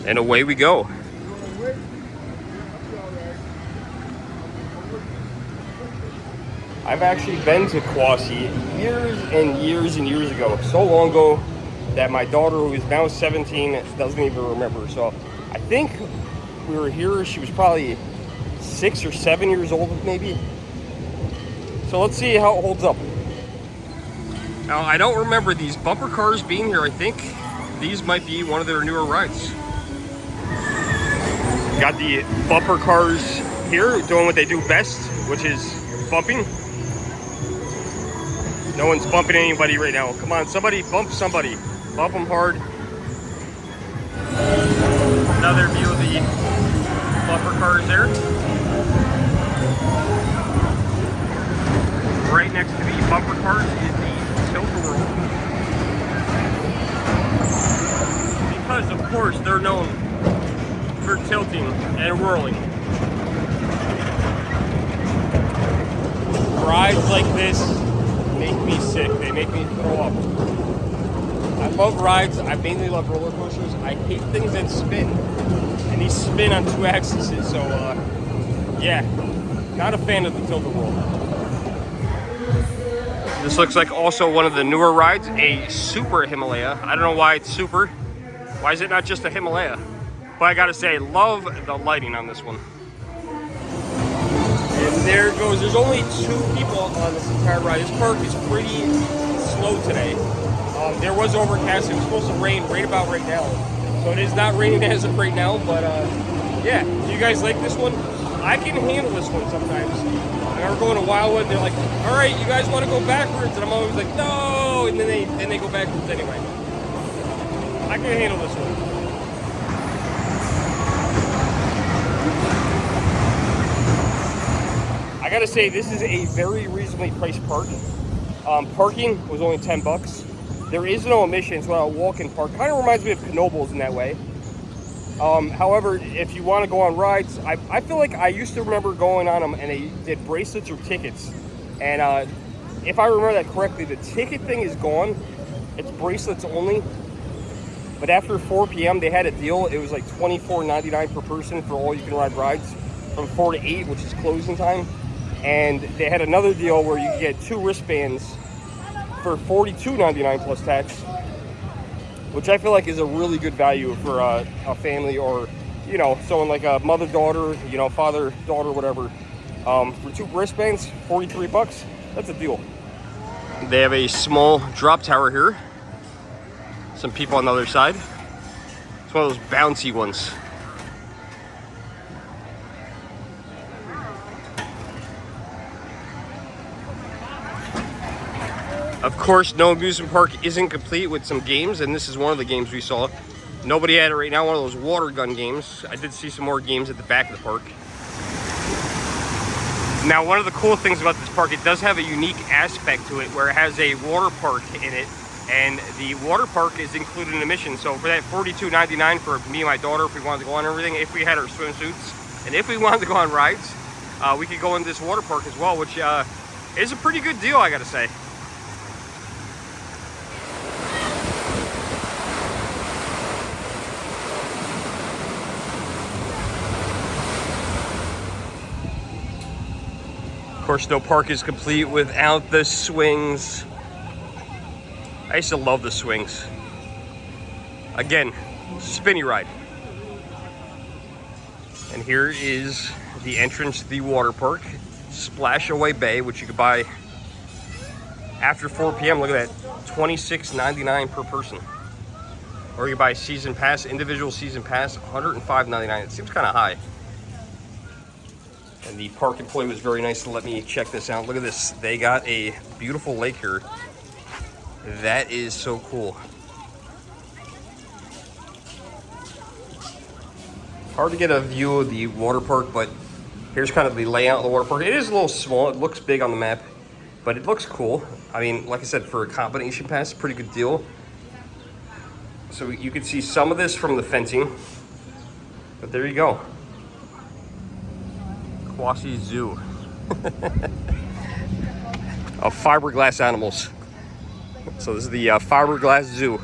And away we go. I've actually been to Quassy years and years and years ago. So long ago that my daughter, who is now 17, doesn't even remember. So I think we were here, she was probably 6 or 7 years old maybe. So let's see how it holds up. Now, I don't remember these bumper cars being here. I think these might be one of their newer rides. Got the bumper cars here doing what they do best, which is bumping. No one's bumping anybody right now. Come on, somebody bump somebody. Bump them hard. Another view of the bumper cars there. Right next to the bumper cars is the tilt-a-whirl. Because, of course, they're known for tilting and whirling. Rides like this make me sick. They make me throw up. I love rides. I mainly love roller coasters. I hate things that spin. And these spin on 2 axes. So, yeah. Not a fan of the tilt-a-whirl. This looks like also one of the newer rides, a super Himalaya. I don't know why it's super. Why is it not just a Himalaya? But I gotta say, I love the lighting on this one. And there it goes. There's only 2 people on this entire ride. This park is pretty slow today. There was overcast. It was supposed to rain right about right now. So it is not raining as of right now. But yeah, do you guys like this one? I can handle this one sometimes. I remember going to Wildwood and they're like, all right, you guys want to go backwards? And I'm always like, no. And then they go backwards anyway. I can handle this one. I gotta say, this is a very reasonably priced park. Parking was only $10. There is no admission, so a walk-in park. Kind of reminds me of Knoebels in that way. However, if you want to go on rides, I feel like I used to remember going on them and they did bracelets or tickets. And if I remember that correctly, the ticket thing is gone. It's bracelets only. But after 4 p.m., they had a deal. It was like $24.99 per person for all you can ride rides from 4 to 8, which is closing time. And they had another deal where you could get 2 wristbands for $42.99 plus tax, which I feel like is a really good value for a family, or, you know, someone like a mother-daughter, you know, father-daughter, whatever. For 2 wristbands, $43. That's a deal. They have a small drop tower here. Some people on the other side. It's one of those bouncy ones. Of course, no amusement park isn't complete with some games, and this is one of the games we saw. Nobody had it right now, one of those water gun games. I did see some more games at the back of the park. Now, one of the cool things about this park, it does have a unique aspect to it where it has a water park in it, and the water park is included in admission. So for that $42.99 for me and my daughter, if we wanted to go on everything, if we had our swimsuits, and if we wanted to go on rides, we could go in this water park as well, which is a pretty good deal, I gotta say. Of course, no park is complete without the swings. I used to love the swings. Again, spinny ride. And here is the entrance to the water park, Splash Away Bay, which you could buy after 4 p.m. Look at that, $26.99 per person. Or you can buy season pass, individual season pass, $105.99. It seems kind of high. And the park employee was very nice to let me check this out. Look at this. They got a beautiful lake here. That is so cool. Hard to get a view of the water park, but here's kind of the layout of the water park. It is a little small. It looks big on the map, but it looks cool. I mean, like I said, for a combination pass, pretty good deal. So you can see some of this from the fencing, but there you go. Quassy Zoo of fiberglass animals. So this is the fiberglass zoo.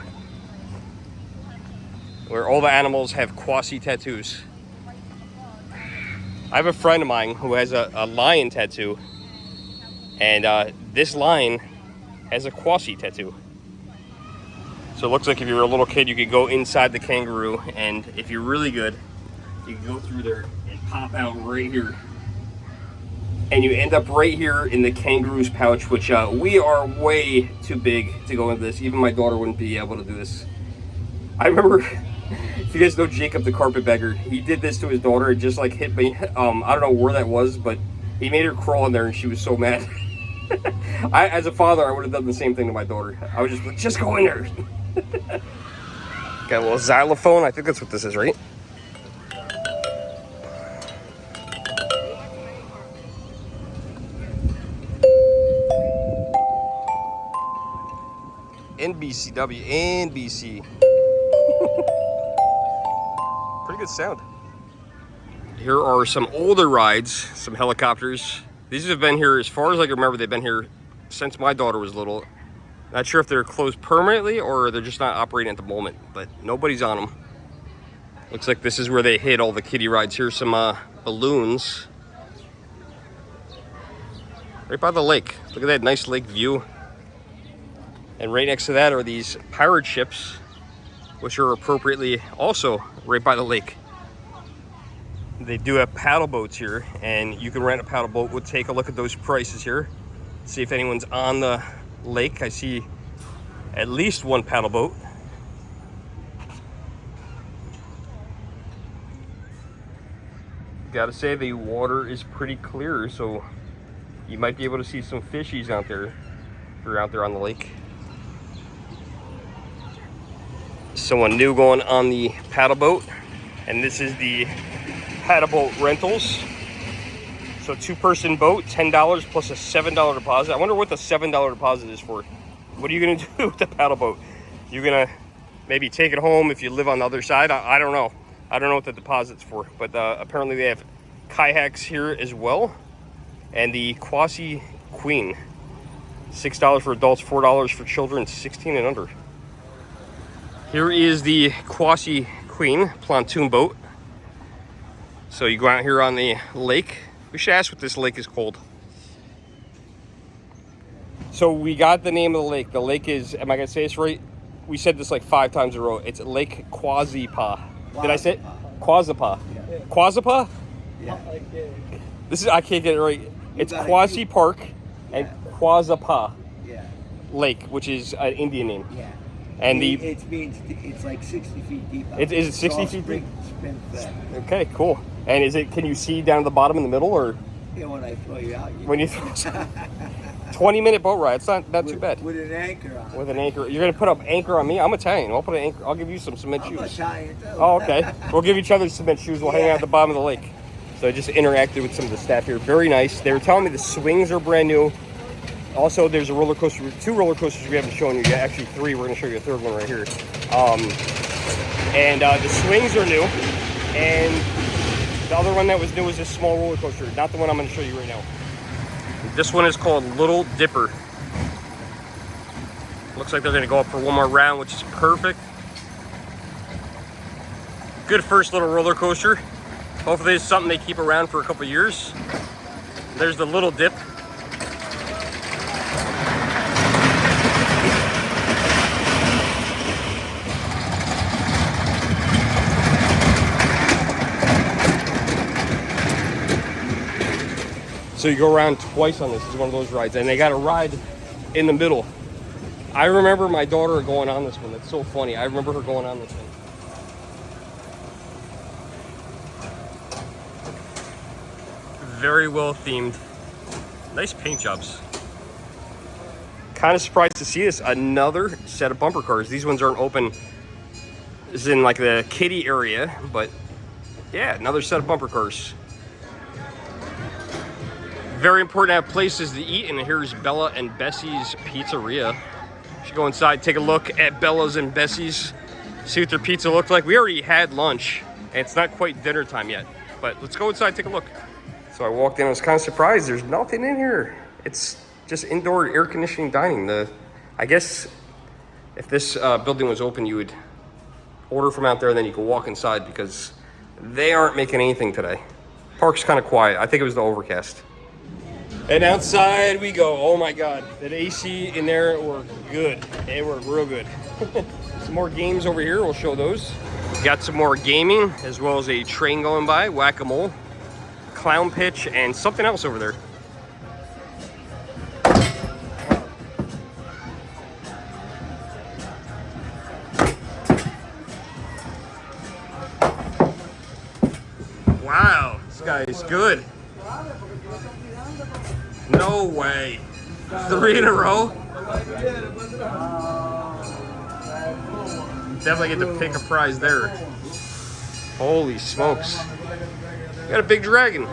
where all the animals have Quassy tattoos. I have a friend of mine who has a lion tattoo, and this lion has a Quassy tattoo. So it looks like if you were a little kid, you could go inside the kangaroo, and if you're really good, you can go through there and pop out right here. And you end up right here in the kangaroo's pouch, which we are way too big to go into this. Even my daughter wouldn't be able to do this. I remember, if you guys know Jacob the carpetbagger, he did this to his daughter. It just like hit me. I don't know where that was, but he made her crawl in there and she was so mad. As a father, I would have done the same thing to my daughter. I was just like, just go in there. Got a little xylophone. I think that's what this is, right? NBCW, NBC. Pretty good sound. Here are some older rides, some helicopters. These have been here as far as I can remember. They've been here since my daughter was little. Not sure if they're closed permanently or they're just not operating at the moment, but nobody's on them. Looks like this is where they hit all the kiddie rides. Here's some balloons. Right by the lake. Look at that nice lake view. And right next to that are these pirate ships, which are appropriately also right by the lake. They do have paddle boats here, and you can rent a paddle boat. We'll take a look at those prices here, see if anyone's on the lake. I see at least one paddle boat. Gotta say, the water is pretty clear, so you might be able to see some fishies out there if you're out there on the lake. Someone new going on the paddle boat, and this is the paddle boat rentals. So two-person boat, $10 plus a $7 deposit. I wonder what the $7 deposit is for. What are you gonna do with the paddle boat? You're gonna maybe take it home if you live on the other side? I don't know. I don't know what the deposit's for, but apparently they have kayaks here as well. And the Quassy Queen, $6 for adults, $4 for children 16 and under. Here is the Quassy Queen pontoon boat. So you go out here on the lake. We should ask what this lake is called. So we got the name of the lake. The lake is, am I gonna say this right? We said this like 5 times in a row. It's Lake Quassy-pa. Did I say it? Quassy-pa. Yeah. Quassy-pa? Yeah. This is, I can't get it right. It's Quassy Park and Quassy-pa Lake, which is an Indian name. Yeah. And it's like 60 feet deep. Is it 60 feet deep? Okay, cool. And is it? Can you see down at the bottom in the middle, or? Yeah, when I throw you out. When you throw 20-minute boat ride. It's not too bad. With an anchor on. With an anchor. You're gonna put up anchor on me? I'm Italian. I'll put an anchor. I'll give you some cement shoes. I'm Italian too. Oh, okay. We'll give each other cement shoes. We'll hang out at the bottom of the lake. So I just interacted with some of the staff here. Very nice. They were telling me the swings are brand new. Also, there's a roller coaster, 2 roller coasters we haven't shown you yet. Actually 3. We're going to show you a 3rd one right here. The swings are new. And the other one that was new was this small roller coaster. Not the one I'm going to show you right now. This one is called Little Dipper. Looks like they're going to go up for one more round, which is perfect. Good first little roller coaster. Hopefully it's something they keep around for a couple years. There's the Little Dip. So you go around twice on this. It's one of those rides, and they got a ride in the middle. I remember my daughter going on this one. That's so funny. I remember her going on this one. Very well themed. Nice paint jobs. Kind of surprised to see this. Another set of bumper cars. These ones aren't open. This is in like the kiddie area, but yeah, another set of bumper cars. Very important to have places to eat, and here's Bella and Bessie's Pizzeria. Should go inside, take a look at Bella's and Bessie's, see what their pizza looked like. We already had lunch, and it's not quite dinner time yet, but let's go inside, take a look. So I walked in, I was kind of surprised. There's nothing in here. It's just indoor air conditioning dining. I guess if this building was open, you would order from out there, and then you can walk inside because they aren't making anything today. Park's kind of quiet. I think it was the overcast. And outside we go. Oh my God, that AC in there worked good. It worked real good. Some more games over here. We'll show those. Got some more gaming, as well as a train going by, whack-a-mole, clown pitch, and something else over there. Wow, this guy is good. No way. 3 in a row? Definitely get to pick a prize there. Holy smokes. Got a big dragon.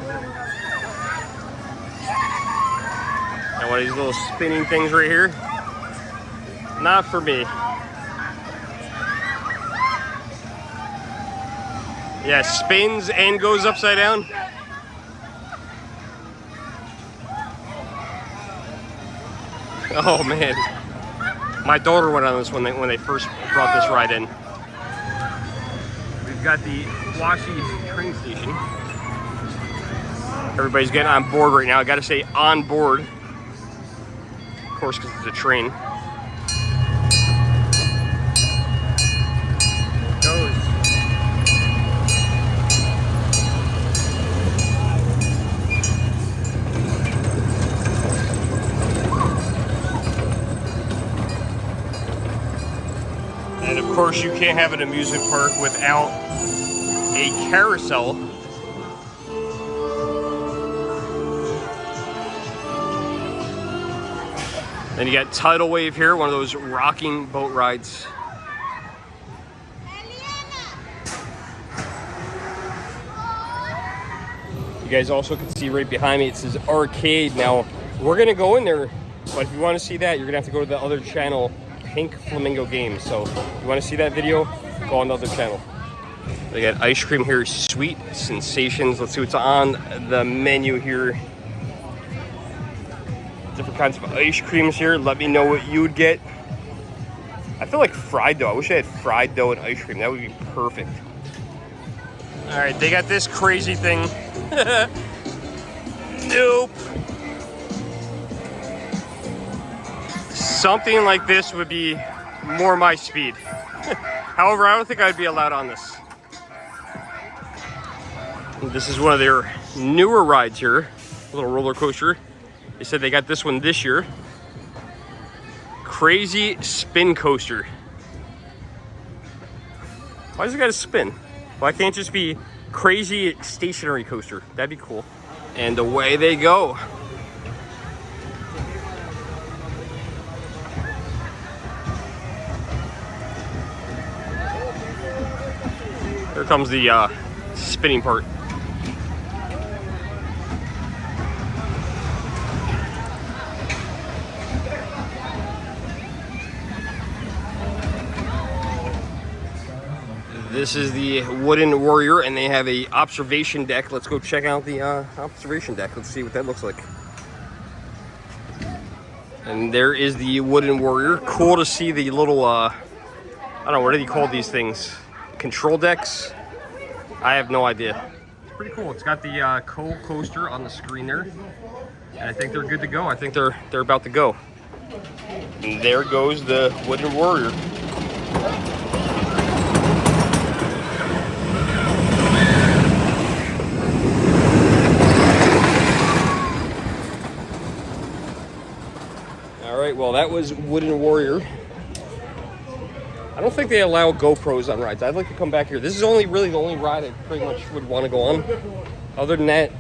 And one of these little spinning things right here. Not for me. Yeah, spins and goes upside down. Oh man. My daughter went on this when they first brought this ride in. We've got the Quassy train station. Everybody's getting on board right now. I gotta say on board. Of course, because it's a train. And of course, you can't have an amusement park without a carousel. Then you got Tidal Wave here, one of those rocking boat rides. You guys also can see right behind me, it says arcade. Now, we're gonna go in there, but if you wanna see that, you're gonna have to go to the other channel, Pink Flamingo Games. So if you want to see that video, go on the other channel. They got ice cream here, Sweet Sensations. Let's see what's on the menu here. Different kinds of ice creams here. Let me know what you would get. I feel like fried dough. I wish I had fried dough and ice cream. That would be perfect. All right, they got this crazy thing. Nope. Something like this would be more my speed. However, I don't think I'd be allowed on this. This is one of their newer rides here, a little roller coaster. They said they got this one this year. Crazy Spin Coaster. Why does it got to spin? Why can't it just be Crazy Stationary Coaster? That'd be cool. And away they go. Here comes the spinning part. This is the Wooden Warrior, and they have a observation deck. Let's go check out the observation deck. Let's see what that looks like. And there is the Wooden Warrior. Cool to see the little, I don't know, what do you call these things? Control decks? I have no idea. It's pretty cool. It's got the coaster on the screen there. And I think they're good to go. I think they're about to go. And there goes the Wooden Warrior. Alright, well that was Wooden Warrior. I don't think they allow GoPros on rides. I'd like to come back here. This is really the only ride I pretty much would want to go on. Other than that,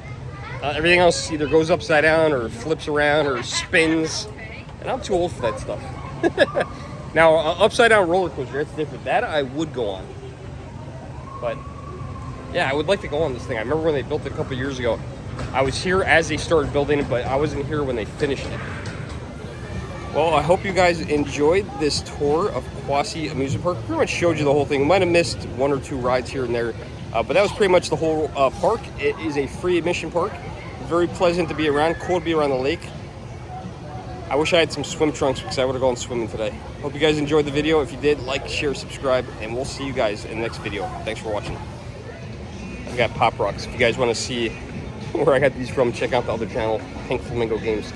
everything else either goes upside down or flips around or spins. And I'm too old for that stuff. Now, upside down roller coaster, that's different. That I would go on. But, yeah, I would like to go on this thing. I remember when they built it a couple years ago. I was here as they started building it, but I wasn't here when they finished it. Well, I hope you guys enjoyed this tour of Quassy Amusement Park. Pretty much showed you the whole thing. We might have missed one or two rides here and there, but that was pretty much the whole park. It is a free admission park. Very pleasant to be around, cool to be around the lake. I wish I had some swim trunks because I would have gone swimming today. Hope you guys enjoyed the video. If you did, like, share, subscribe, and we'll see you guys in the next video. Thanks for watching. I've got Pop Rocks. If you guys want to see where I got these from, check out the other channel, Pink Flamingo Games.